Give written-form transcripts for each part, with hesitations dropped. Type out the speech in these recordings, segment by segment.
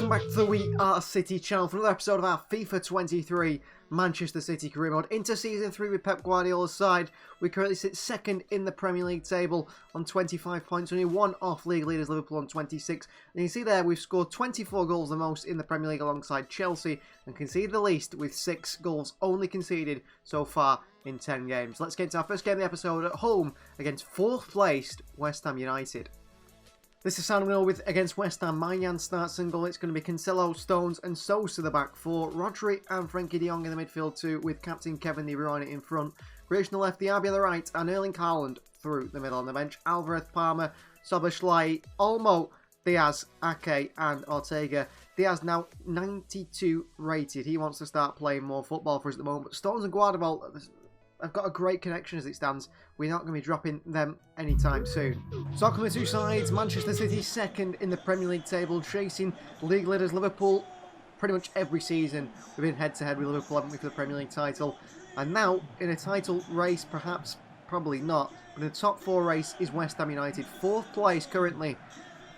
welcome back to the We Are City channel for another episode of our FIFA 23 Manchester City career mode. Into Season 3 with Pep Guardiola's side. We currently sit second in the Premier League table on 25 points, only one off league leaders Liverpool on 26. And you can see there we've scored 24 goals the most in the Premier League alongside Chelsea and conceded the least with 6 goals only conceded so far in 10 games. Let's get into our first game of the episode at home against 4th placed West Ham United. This is sounding with against West Ham. Maignan starts and goal. It's going to be Cancelo, Stones and Sosa the back four. Rodri and Frenkie de Jong in the midfield too, with captain Kevin De Bruyne in front. Grealish on the left, Diaby on the right, and Erling Haaland through the middle on the bench. Alvarez, Palmer, Szoboszlai, Olmo, Diaz, Ake and Ortega. Diaz now 92 rated. He wants to start playing more football for us at the moment. But Stones and Guardiola have got a great connection as it stands. We're not going to be dropping them anytime soon. So coming to two sides, Manchester City second in the Premier League table, chasing league leaders Liverpool. Pretty much every season we've been head-to-head with Liverpool, haven't we, for the Premier League title. And now, in a title race, perhaps, probably not, but in the top 4 race is West Ham United. 4th place currently.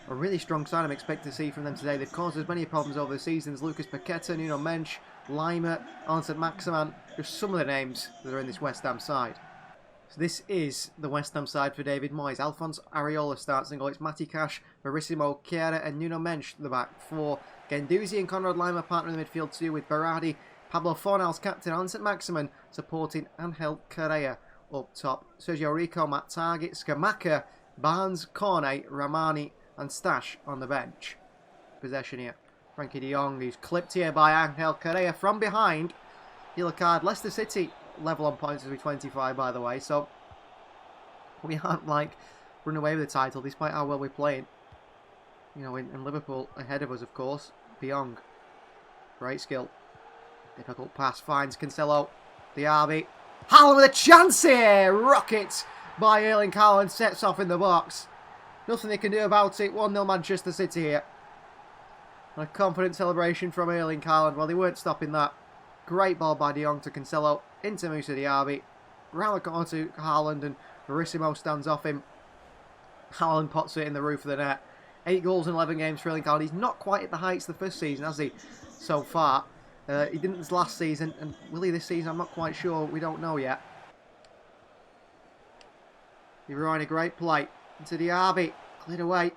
A really strong sign I'm expecting to see from them today. They've caused us many problems over the seasons. Lucas Paqueta, Nuno Mensch, Lima, Anton Maximan, just some of the names that are in this West Ham side. So this is the West Ham side for David Moyes. Alphonse Areola starts and goal. It's Matty Cash, Verissimo, Chiara and Nuno Mensch the back four. Guendouzi and Conrad Lima partner in the midfield too, with Berardi, Pablo Fornals captain, Anton Maximan supporting Angel Correa up top. Sergio Rico, Matt Target, Scamacca, Barnes, Cornet, Ramani and Stash on the bench. Possession here. Frenkie de Jong, who's clipped here by Angel Correa from behind. Yellow card. Leicester City level on points with 25, by the way. So we aren't like running away with the title despite how well we're playing. You know, in Liverpool ahead of us, of course. De Jong. Great skill. Difficult pass. Finds Cancelo. Diaby. Haaland with a chance here. Rocket by Erling Haaland. Sets off in the box. Nothing they can do about it. 1-0 Manchester City here. And a confident celebration from Erling Haaland. Well, they weren't stopping that. Great ball by De Jong to Cancelo. Into Moussa Diaby. Round the corner to Haaland and Verissimo stands off him. Haaland pots it in the roof of the net. 8 goals in 11 games for Erling Haaland. He's not quite at the heights of the first season, has he? So far. He didn't this last season. And will he this season? I'm not quite sure. We don't know yet. De Bruyne, a great play. Into Diaby. Cleared away.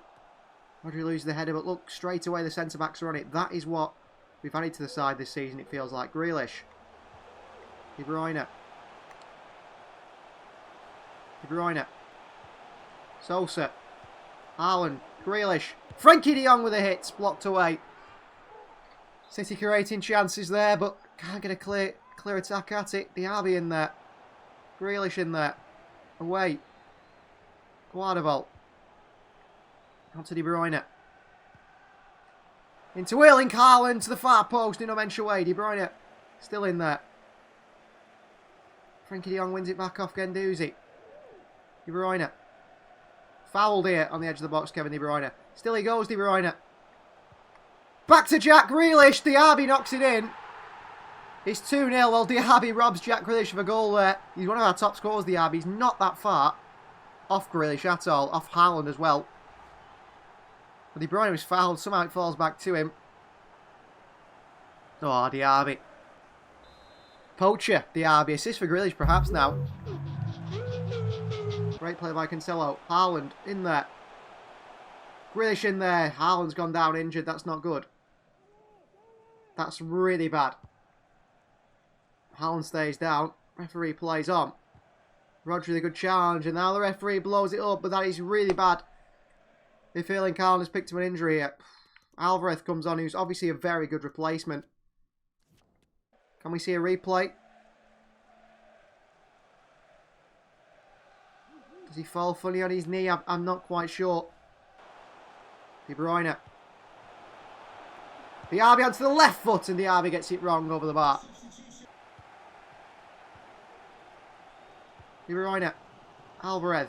Rodri loses the header, but look, straight away the centre-backs are on it. That is what we've added to the side this season, it feels like. Grealish. De Bruyne. De Bruyne. Sosa. Haaland. Grealish. Frenkie de Jong with a hit. Blocked away. City creating chances there, but can't get a clear attack at it. Diaby in there. Grealish in there. Away. Guardiola. On to De Bruyne. Into Erling Haaland to the far post. Nuno Mensch away. De Bruyne still in there. Frenkie de Jong wins it back off Guendouzi. De Bruyne. Fouled here on the edge of the box, Kevin De Bruyne. Still he goes, De Bruyne. Back to Jack Grealish. Diaby knocks it in. It's 2-0. Well, Diaby robs Jack Grealish of a goal there. He's one of our top scorers, Diaby. He's not that far off Grealish at all. Off Haaland as well. But De Bruyne was fouled. Somehow it falls back to him. Oh, Diaby. Poacher, Diaby. Assist for Grealish perhaps now. Great play by Cancelo. Haaland in there. Grealish in there. Haaland's gone down injured. That's not good. That's really bad. Haaland stays down. Referee plays on. Rodri with a good challenge. And now the referee blows it up. But that is really bad. If Erling Haaland has picked up an injury here. Alvarez comes on, who's obviously a very good replacement. Can we see a replay? Does he fall funny on his knee? I'm not quite sure. De Bruyne. Diaby onto the left foot and Diaby gets it wrong over the bar. De Bruyne. Alvarez.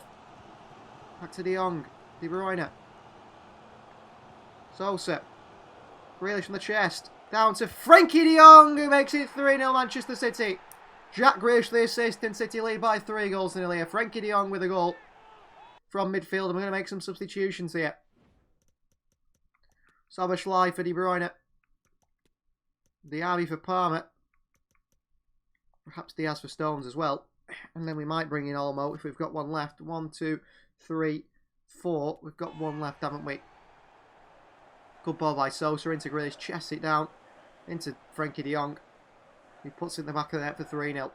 Back to De Jong. De Bruyne. Sosa. Grealish from the chest. Down to Frenkie de Jong, who makes it 3-0 Manchester City. Jack Grealish the assist and City lead by 3 goals to nil here. Frenkie de Jong with a goal from midfield. And we're going to make some substitutions here. Szoboszlai for De Bruyne. Diaby for Palmer. Perhaps Diaz for Stones as well. And then we might bring in Olmo if we've got one left. 1, 2, 3, 4. We've got one left, haven't we? Good ball by Sosa into Grealish. Chests it down into Frankie de Jong. He puts it in the back of the net for 3-0.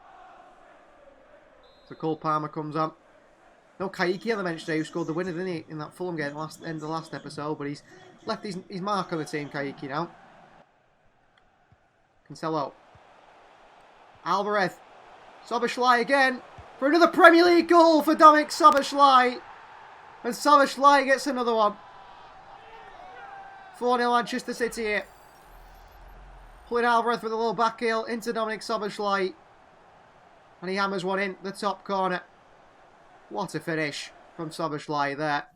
So Cole Palmer comes on. No KAYKY on the bench today, who scored the winner, didn't he, in that Fulham game at the end of the last episode. But he's left his mark on the team, KAYKY now. Cancelo. Alvarez. Szoboszlai again for another Premier League goal for Dominik Szoboszlai. And Szoboszlai gets another one. 4-0 Manchester City here. Pulling Alvarez with a little back heel into Dominik Szoboszlai. And he hammers one in the top corner. What a finish from Szoboszlai there.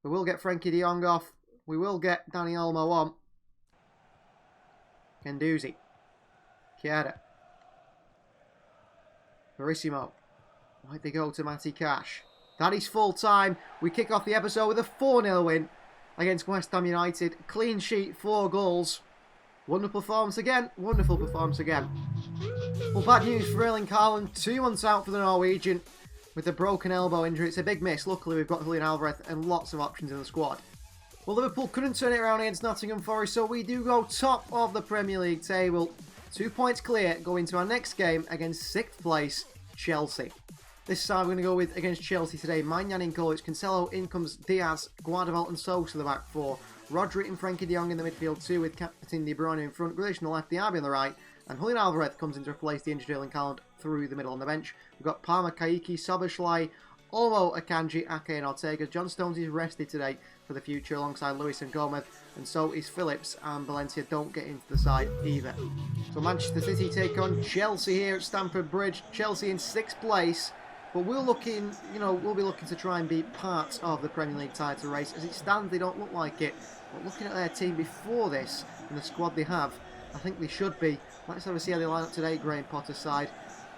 We will get Frankie de Jong off. We will get Dani Olmo on. Guendouzi. Chiesa. Verissimo. Might they go to Matty Cash? That is full time. We kick off the episode with a 4-0 win against West Ham United. Clean sheet, 4 goals. Wonderful performance again. Wonderful performance again. Well, bad news for Erling Haaland. 2 months out for the Norwegian with a broken elbow injury. It's a big miss. Luckily, we've got Julian Alvarez and lots of options in the squad. Well, Liverpool couldn't turn it around against Nottingham Forest, so we do go top of the Premier League table. 2 points clear going into our next game against 6th place Chelsea. This side we're going to go with against Chelsea today. Maignan in goal, it's Cancelo, in comes Diaz, Guardiola and Sosa the back 4. Rodri and Frankie de Jong in the midfield 2 with captain De Bruyne in front, Grealish on the left, Diaby on the right, and Julian Alvarez comes in to replace the injured Erling Haaland through the middle on the bench. We've got Palmer, KAYKY, Szoboszlai, Olmo, Akanji, Ake and Ortega. John Stones is rested today for the future alongside Lewis and Gomez, and so is Phillips, and Valencia don't get into the side either. So Manchester City take on Chelsea here at Stamford Bridge. Chelsea in 6th place, but we'll be looking to try and be part of the Premier League title race. As it stands, they don't look like it, but looking at their team before this and the squad they have, I think they should be. Let's have a see how they line up today. Graham Potter's side.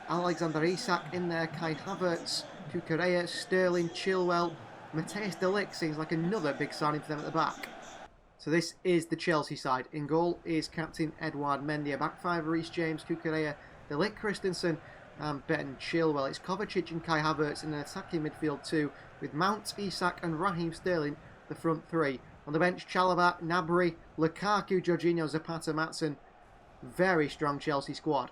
Alexander Isak in there, Kai Havertz, Cucurella, Sterling, Chilwell, Matthijs de Ligt seems like another big signing for them at the back. So this is the Chelsea side. In goal is captain Edouard Mendy. A back 5, Reece James, Cucurella, de Ligt, Christensen and Ben Chilwell. It's Kovacic and Kai Havertz in an attacking midfield 2 with Mount, Isak and Raheem Sterling the front 3. On the bench, Chalobah, Gnabry, Lukaku, Jorginho, Zapata, Maatsen. Very strong Chelsea squad.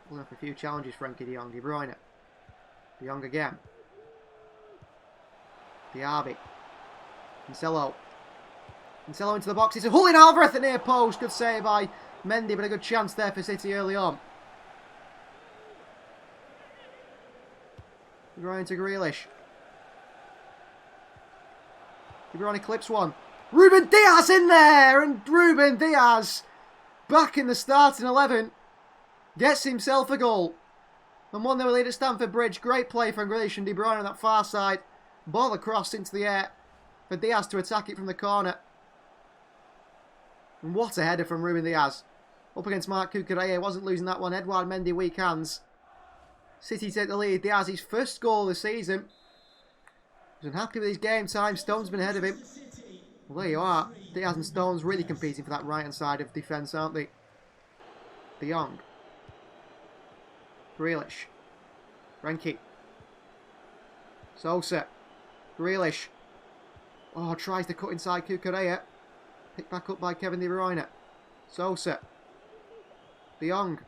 We'll have a few challenges, Frankie de Jong, De Bruyne. De Jong again. Diaby. Cancelo. Cancelo into the box. It's a Julian Alvarez at the near post. Good save by Mendy, but a good chance there for City early on. De Bruyne to Grealish. De Bruyne clips one. Ruben Diaz in there! And Ruben Diaz, back in the starting 11, gets himself a goal. And 1-0 lead at Stamford Bridge. Great play from Grealish and De Bruyne on that far side. Ball across into the air for Diaz to attack it from the corner. And what a header from Ruben Diaz. Up against Marc Cucurella. Wasn't losing that one. Edouard Mendy, weak hands. City take the lead. Diaz, his first goal of the season. He's unhappy with his game time. Stone's been ahead of him. Well, there you are. Diaz and Stones really competing for that right-hand side of defence, aren't they? De Jong. Grealish. Frankie. Sosa. Grealish. Oh, tries to cut inside Cucurella. Picked back up by Kevin De Bruyne. Sosa. De Jong.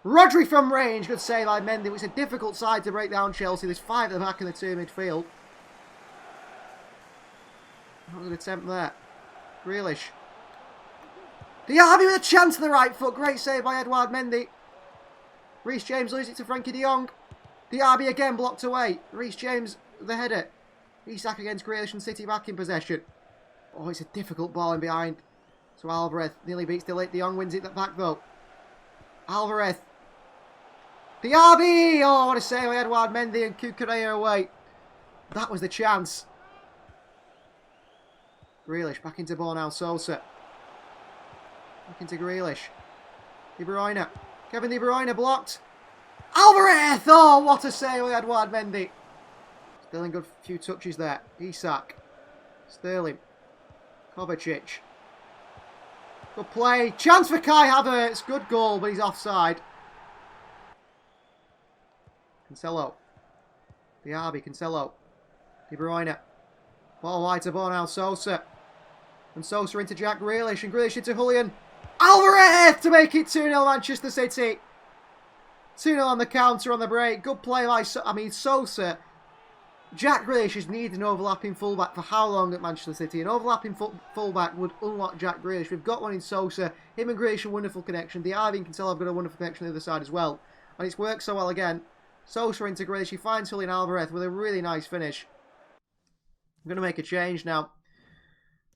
Rodri from range. Good save by Mendy. It's a difficult side to break down Chelsea. There's 5 at the back and the 2 in midfield. That was an attempt there. Grealish. Diaby with a chance to the right foot. Great save by Edouard Mendy. Reece James loses it to Frankie de Jong. Diaby again blocked away. Reece James the header. Isak against Grealish and City back in possession. Oh, it's a difficult ball in behind. So Alvarez nearly beats De Ligt. De Jong wins it back though. Alvarez. Diaby! Oh, what a save by Edouard Mendy and Cucurella away. That was the chance. Grealish back into ball now. Sosa. Back into Grealish. De Bruyne. Kevin De Bruyne blocked. Alvarez! Oh, what a save by Edouard Mendy. Sterling, good few touches there. Isak. Sterling. Kovacic. Good play. Chance for Kai Havertz. Good goal, but he's offside. Cancelo. Diaby, Cancelo. De Bruyne. Ball wide to Bornal Sosa. And Sosa into Jack Grealish. And Grealish into Julian Alvarez to make it 2-0 Manchester City. 2-0 on the counter on the break. Good play by Sosa. Jack Grealish has needed an overlapping fullback for how long at Manchester City? An overlapping fullback would unlock Jack Grealish. We've got one in Sosa. Him and Grealish, a wonderful connection. Diaby and Cancelo have got a wonderful connection on the other side as well. And it's worked so well again. Sosa into Grealish. He finds Julian Alvarez with a really nice finish. I'm going to make a change now.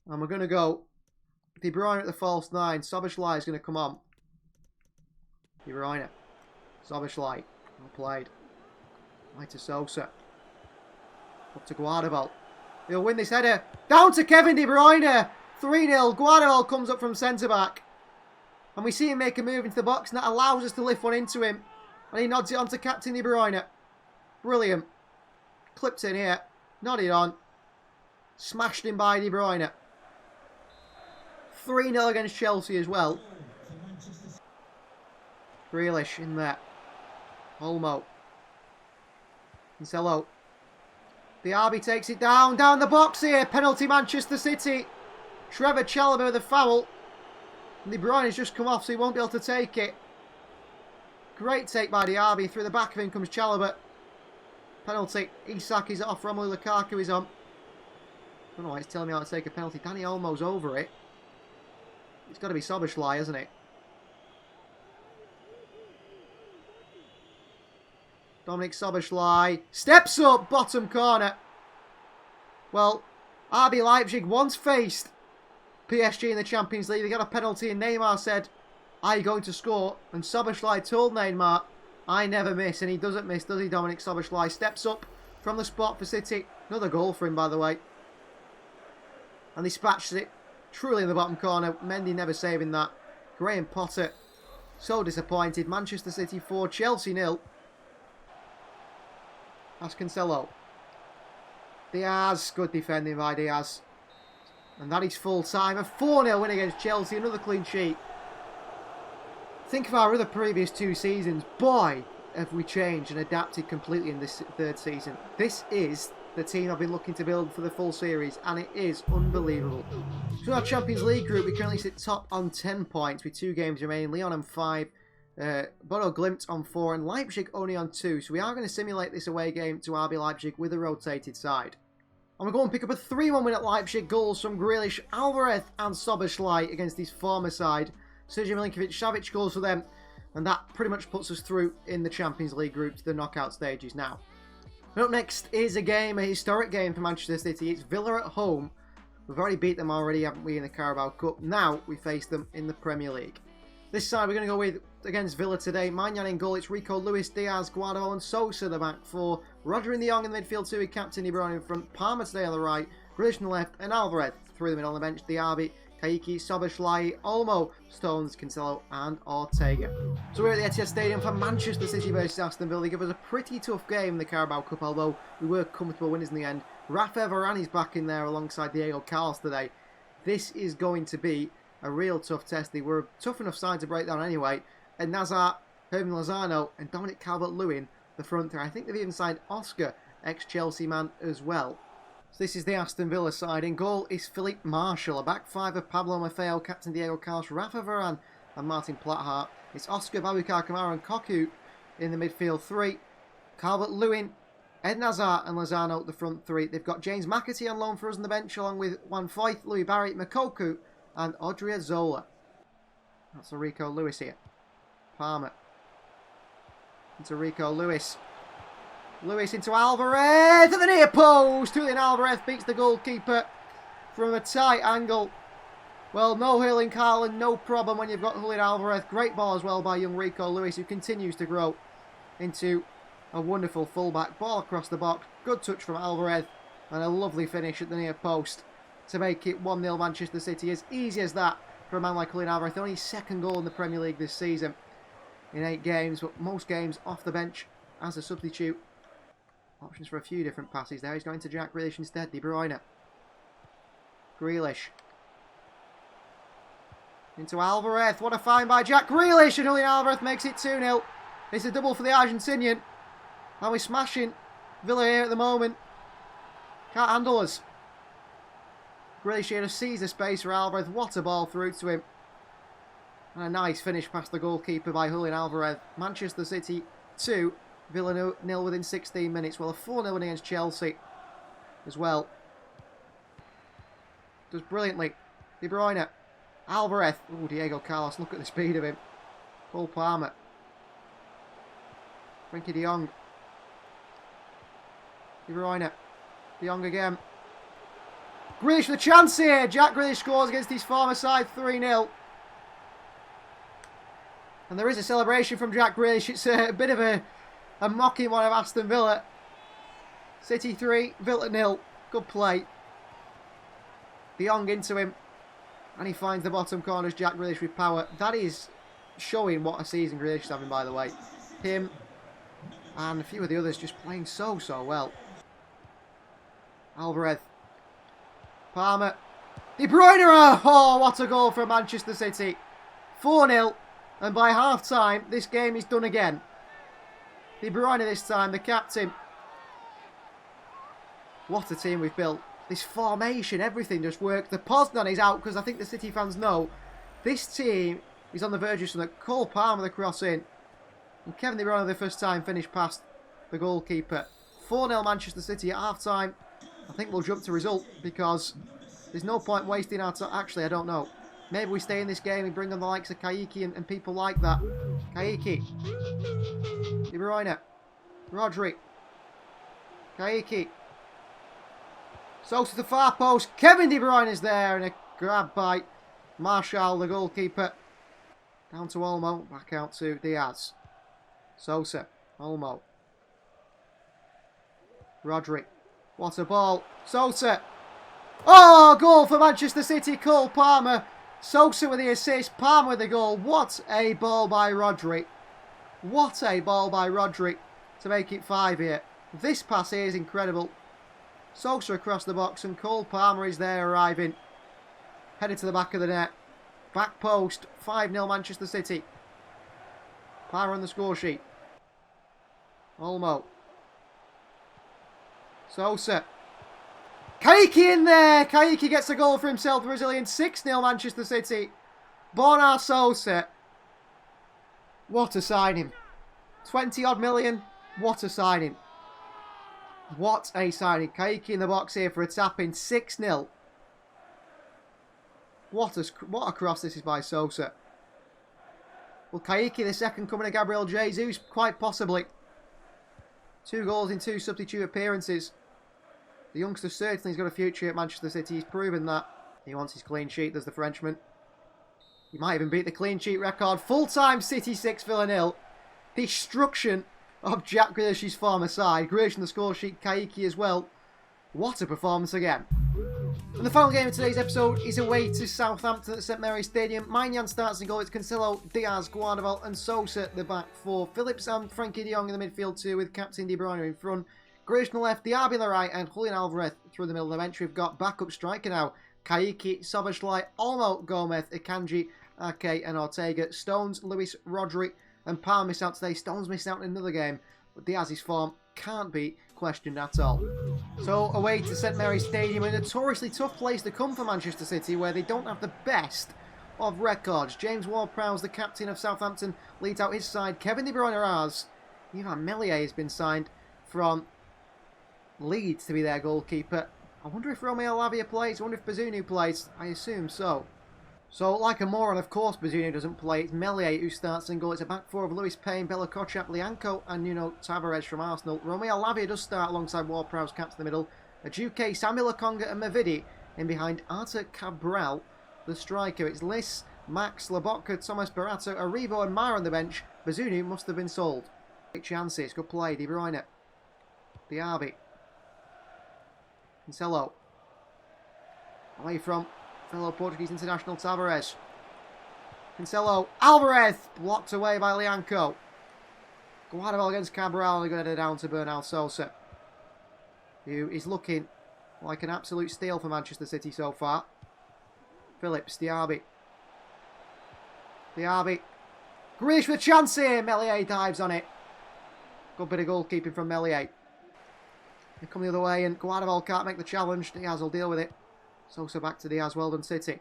And we're going to go De Bruyne at the false 9. Szoboszlai is going to come on. De Bruyne. Szoboszlai. Well played. Right to Sosa. Up to Guardiola. He'll win this header. Down to Kevin De Bruyne. 3-0. Guardiola comes up from centre-back. And we see him make a move into the box. And that allows us to lift one into him. And he nods it on to Captain De Bruyne. Brilliant. Clipped in here. Nodded on. Smashed in by De Bruyne. 3-0 against Chelsea as well. Grealish in there. Olmo. Cancelo. Diaby takes it down the box here. Penalty Manchester City. Trevor Chalobah with a foul. And De Bruyne has just come off, so he won't be able to take it. Great take by Diaby. Through the back of him comes Chalobah. Penalty. Isak is off. Romelu Lukaku is on. I don't know why it's telling me how to take a penalty. Danny Olmo's over it. It's got to be Szoboszlai, hasn't it? Dominic Szoboszlai steps up, bottom corner. Well, RB Leipzig once faced PSG in the Champions League. They got a penalty and Neymar said, "Are you going to score?" And Szoboszlai told Neymar, "I never miss." And he doesn't miss, does he, Dominic Szoboszlai? Steps up from the spot for City. Another goal for him, by the way. And dispatches it truly in the bottom corner. Mendy never saving that. Graham Potter, so disappointed. Manchester City 4, Chelsea 0. That's Cancelo. Diaz, good defending by Diaz. And that is full time. A 4-0 win against Chelsea, another clean sheet. Think of our other previous 2 seasons. Boy, have we changed and adapted completely in this 3rd season. This is the team I've been looking to build for the full series, and it is unbelievable. So in our Champions League group, we currently sit top on 10 points with 2 games remaining. Lyon on 5. Bodo Glimt on 4 and Leipzig only on 2. So we are going to simulate this away game to RB Leipzig with a rotated side. And we're going to pick up a 3-1 win at Leipzig. Goals from Grealish, Alvarez and Szoboszlai against his former side. Sergio Milinkovic, Savic goals for them. And that pretty much puts us through in the Champions League group to the knockout stages now. And up next is a game, a historic game for Manchester City. It's Villa at home. We've already beat them already, haven't we, in the Carabao Cup. Now we face them in the Premier League. This side we're going to go with against Villa today. Maignan in goal. It's Rico, Lewis, Diaz, Guardiola and Sosa the back 4. Roger in the young in the midfield 2 with Captain De Bruyne in front. Palmer today on the right. Grealish on the left and Alvarez through the middle on the bench. Diaby, KAYKY, Szoboszlai, Olmo, Stones, Cancelo and Ortega. So we're at the Etihad Stadium for Manchester City versus Aston Villa. They give us a pretty tough game in the Carabao Cup, although we were comfortable winners in the end. Rafa Varane is back in there alongside Diego Carlos today. This is going to be a real tough test. They were a tough enough side to break down anyway. And Nazar, Herman Lozano and Dominic Calvert-Lewin, the front three. I think they've even signed Oscar, ex-Chelsea man as well. So this is the Aston Villa side. In goal is Philippe Marshall. A back 5 of Pablo Maffeo, Captain Diego Carlos, Rafa Varane and Martin Plathart. It's Oscar, Baboucarr Kamara and Cocu in the midfield 3. Calvert-Lewin, Ed Nazar and Lozano the front 3. They've got James McAtee on loan for us on the bench along with Juan Foyth, Louis Barry, Mokoku and Odriozola. That's Rico Lewis here. Palmer. Into Rico Lewis. Lewis into Alvarez at the near post. Julian Alvarez beats the goalkeeper from a tight angle. Well, no Erling Haaland, no problem when you've got Julian Alvarez. Great ball as well by young Rico Lewis, who continues to grow into a wonderful fullback. Ball across the box. Good touch from Alvarez. And a lovely finish at the near post to make it 1-0 Manchester City. As easy as that for a man like Julian Alvarez. Only his 2nd goal in the Premier League this season in 8 games, but most games off the bench as a substitute. Options for a few different passes there. He's going to Jack Grealish instead. De Bruyne. Grealish. Into Alvarez. What a find by Jack Grealish. And Julian Alvarez makes it 2-0. It's a double for the Argentinian. And we're smashing Villa here at the moment. Can't handle us. Grealish here to seize the space for Alvarez. What a ball through to him. And a nice finish past the goalkeeper by Julian Alvarez. Manchester City 2, Villa 0 within 16 minutes. Well, a 4-0 against Chelsea as well. Does brilliantly. De Bruyne. Alvarez. Oh, Diego Carlos. Look at the speed of him. Cole Palmer. Frenkie de Jong. De Bruyne. De Jong again. Grealish with a chance here. Jack Grealish scores against his former side 3-0. And there is a celebration from Jack Grealish. It's a bit of a mocking one of Aston Villa. City 3, Villa 0. Good play. De Jong into him. And he finds the bottom corners. Jack Grealish with power. That is showing what a season Grealish is having, by the way. Him and a few of the others just playing so well. Alvarez. Palmer. De Bruyne. Oh, what a goal for Manchester City. 4-0. And by half-time, this game is done again. De Bruyne this time, the captain. What a team we've built. This formation, everything just worked. The Poznan is out because I think the City fans know this team is on the verge of something. Cole Palmer the cross in. And Kevin De Bruyne the first time finished past the goalkeeper. 4-0 Manchester City at half-time. I think we'll jump to result because there's no point wasting our time. Actually, I don't know. Maybe we stay in this game and bring on the likes of KAYKY and people like that. KAYKY. De Bruyne. Rodri. KAYKY. Sosa to the far post. Kevin De Bruyne is there. And a grab by Martial, the goalkeeper. Down to Olmo. Back out to Diaz. Sosa. Olmo. Rodri. What a ball. Sosa. Oh, goal for Manchester City. Cole Palmer. Sosa with the assist. Palmer with the goal. What a ball by Rodri. What a ball by Rodri to make it 5 here. This pass here is incredible. Sosa across the box and Cole Palmer is there arriving. Headed to the back of the net. Back post. 5-0 Manchester City. Palmer on the score sheet. Olmo. Sosa. KAYKY in there. KAYKY gets a goal for himself. The Brazilian 6-0 Manchester City. Borna Sosa. What a signing. 20-odd million. What a signing. What a signing. KAYKY in the box here for a tap-in. 6-0. What a cross this is by Sosa. Well, KAYKY the second coming of Gabriel Jesus? Quite possibly. 2 goals in 2 substitute appearances. The youngster certainly has got a future at Manchester City. He's proven that. He wants his clean sheet. There's the Frenchman. He might even beat the clean sheet record. Full-time City 6, Villa 0. Destruction of Jack Grealish's former side. Grealish on the score sheet. KAYKY as well. What a performance again. And the final game of today's episode is away to Southampton at St Mary's Stadium. Maignan starts in goal. It's Cancelo, Diaz, Guardiola and Sosa at the back 4. Phillips and Frenkie de Jong in the midfield 2 with captain De Bruyne in front. Grealish on the left, Diaby on the right, and Julian Alvarez through the middle of the bench. We've got backup striker now. KAYKY, Szoboszlai, Olmo, Gomez, Akanji, Ake and Ortega. Stones, Lewis, Rodri and Palmer missed out today. Stones missed out in another game. But Diaz's form can't be questioned at all. So away to St Mary's Stadium, a notoriously tough place to come for Manchester City where they don't have the best of records. James Ward-Prowse, the captain of Southampton, leads out his side. Kevin De Bruyne has. Ivan Meslier has been signed from Leeds to be their goalkeeper. I wonder if Romeo Lavia plays. I wonder if Bazunu plays. I assume so. So, like a moron, of course Bazunu doesn't play. It's Meslier who starts in goal. It's a back 4 of Lewis Payne, Bella Kotchap, Lianco and Nuno Tavares from Arsenal. Romeo Lavia does start alongside Ward-Prowse, captain in the middle. Ajuke, Samuel Lokonga and Mavidi in behind Artur Cabral, the striker. It's Liss, Max, Lobotka, Thomas Barato, Aribo and Mara on the bench. Bazunu must have been sold. Great chances. Good play. De Bruyne. Diaby. Cancelo. Away from fellow Portuguese international Tavares. Cancelo. Alvarez. Blocked away by Lianco. Guardiola against Cabral. They're going to head down to Bernal Sosa, who is looking like an absolute steal for Manchester City so far. Phillips. Diaby. Diaby. Grealish with a chance here. Meslier dives on it. Good bit of goalkeeping from Meslier. They come the other way and Guardiola can't make the challenge. Diaz will deal with it. Sosa back to Diaz. Well done, City.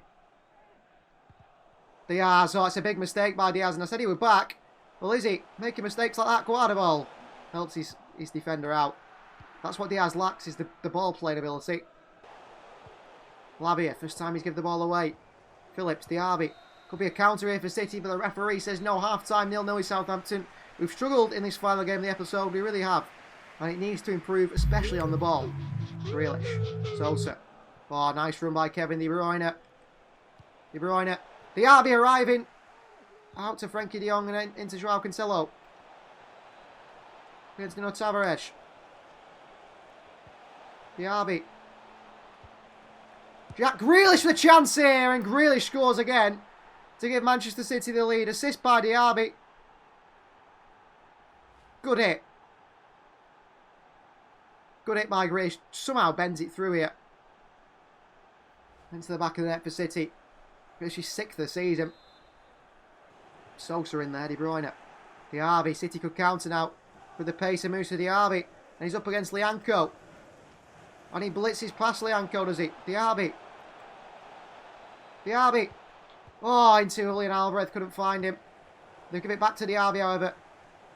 Diaz. Oh, it's a big mistake by Diaz. And I said he was back. Well, is he? Making mistakes like that, Guardiola helps his defender out. That's what Diaz lacks, is the ball playing ability. Lavia, first time he's given the ball away. Phillips, Diaby. Could be a counter here for City, but the referee says no, half-time, 0-0 with Southampton. We've struggled in this final game of the episode, we really have. And it needs to improve, especially on the ball. Grealish, Sosa. Oh, nice run by Kevin De Bruyne. De Bruyne. Diaby arriving. Out to Frankie de Jong and into João Cancelo. Against Nuno Tavares. Diaby. Jack Grealish with a chance here, and Grealish scores again to give Manchester City the lead. Assist by Diaby. Good hit. Good hit by Grealish. Somehow bends it through here. Into the back of the net for City. Grealish's 6th of the season. Sosa in there, De Bruyne. Diaby, City could counter now with the pace of Moussa Diaby. And he's up against Lianco. And he blitzes past Lianco, does he? Diaby. Diaby. Oh, into Julian Alvarez, couldn't find him. They give it back to Diaby, however.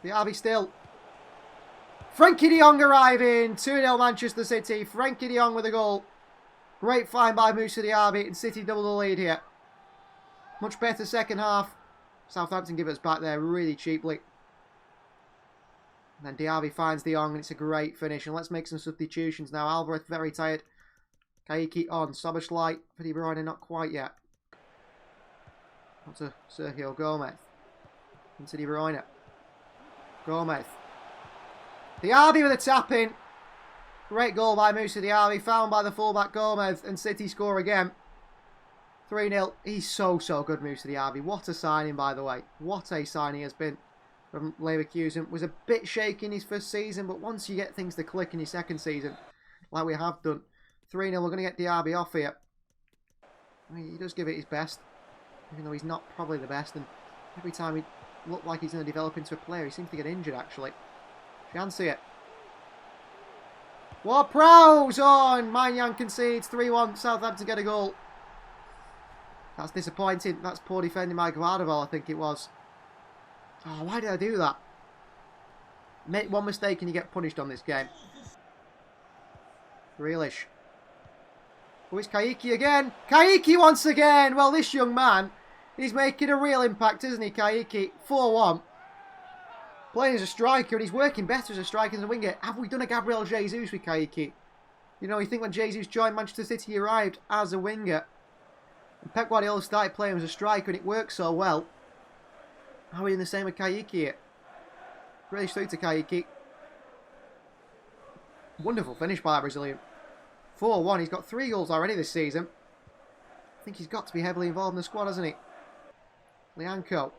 Diaby still. Frankie de Jong arriving. 2-0 Manchester City. Frankie de Jong with a goal. Great find by Moussa Diaby, and City double the lead here. Much better second half. Southampton give us back there really cheaply. And then Diaby finds De Jong, and it's a great finish. And let's make some substitutions now. Alvarez very tired. KAYKY on. Szoboszlai for De Bruyne, not quite yet. On to Sergio Gomez. Into De Bruyne. Gomez. Diaby with a tap in. Great goal by Moussa Diaby. Found by the fullback Gomez. And City score again. 3-0. He's so good, Moussa Diaby. What a signing, by the way. What a signing he has been from Leverkusen. Was a bit shaky in his first season, but once you get things to click in your second season, like we have done, 3-0, we're going to get Diaby off here. I mean, he does give it his best, even though he's not probably the best, and every time he looks like he's going to develop into a player, he seems to get injured, actually. Chance here. Ward-Prowse on! Maignan concedes 3-1. Southampton get a goal. That's disappointing. That's poor defending by Guardiola, I think it was. Oh, why did I do that? Make one mistake and you get punished on this game. Grealish. Oh, it's KAYKY again. KAYKY once again. Well, this young man, he's making a real impact, isn't he, KAYKY? 4-1. Playing as a striker, and he's working better as a striker than a winger. Have we done a Gabriel Jesus with KAYKY? You know, you think when Jesus joined Manchester City, he arrived as a winger. And Pep Guardiola started playing as a striker, and it worked so well. How are we doing the same with KAYKY here? Really through to KAYKY. Wonderful finish by a Brazilian. 4-1. He's got 3 goals already this season. I think he's got to be heavily involved in the squad, hasn't he? Lianco.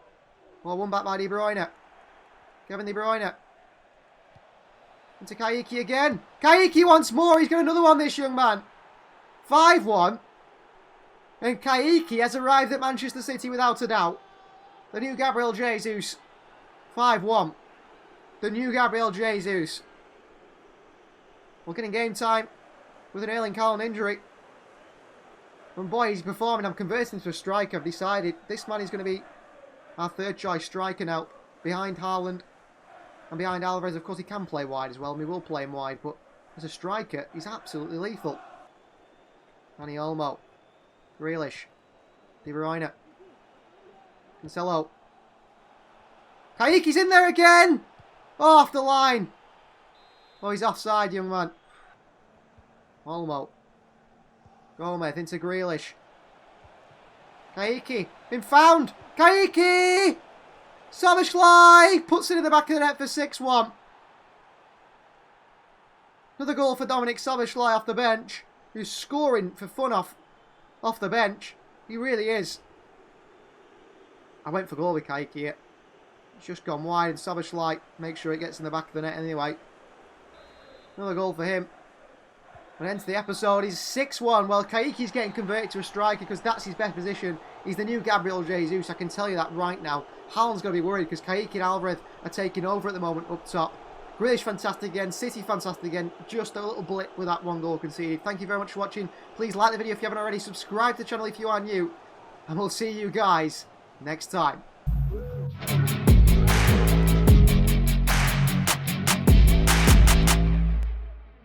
Well, one back by De Bruyne. Kevin De Bruyne. Into KAYKY again. KAYKY once more. He's got another one, this young man. 5-1. And KAYKY has arrived at Manchester City without a doubt. The new Gabriel Jesus. 5-1. The new Gabriel Jesus. We're getting game time with an Erling Haaland injury. And boy, he's performing. I'm converting to a striker. I've decided this man is going to be our third choice striker now. Behind Haaland and behind Alvarez. Of course, he can play wide as well. And we will play him wide. But as a striker, he's absolutely lethal. Dani Olmo. Grealish. De Bruyne. Cancelo. KAYKY's in there again! Oh, off the line. Oh, he's offside, young man. Olmo. Gomez into Grealish. KAYKY. Been found. KAYKY! Szoboszlai puts it in the back of the net for 6-1. Another goal for Dominik Szoboszlai off the bench. Who's scoring for fun off the bench. He really is. I went for goal with KAYKY here. It's just gone wide, and Szoboszlai makes sure it gets in the back of the net anyway. Another goal for him. And ends the episode. He's 6-1. Well, KAYKY's getting converted to a striker because that's his best position. He's the new Gabriel Jesus, I can tell you that right now. Haaland's going to be worried because KAYKY and Alvarez are taking over at the moment up top. Grealish fantastic again, City fantastic again, just a little blip with that 1 goal conceded. Thank you very much for watching. Please like the video if you haven't already, subscribe to the channel if you are new, and we'll see you guys next time.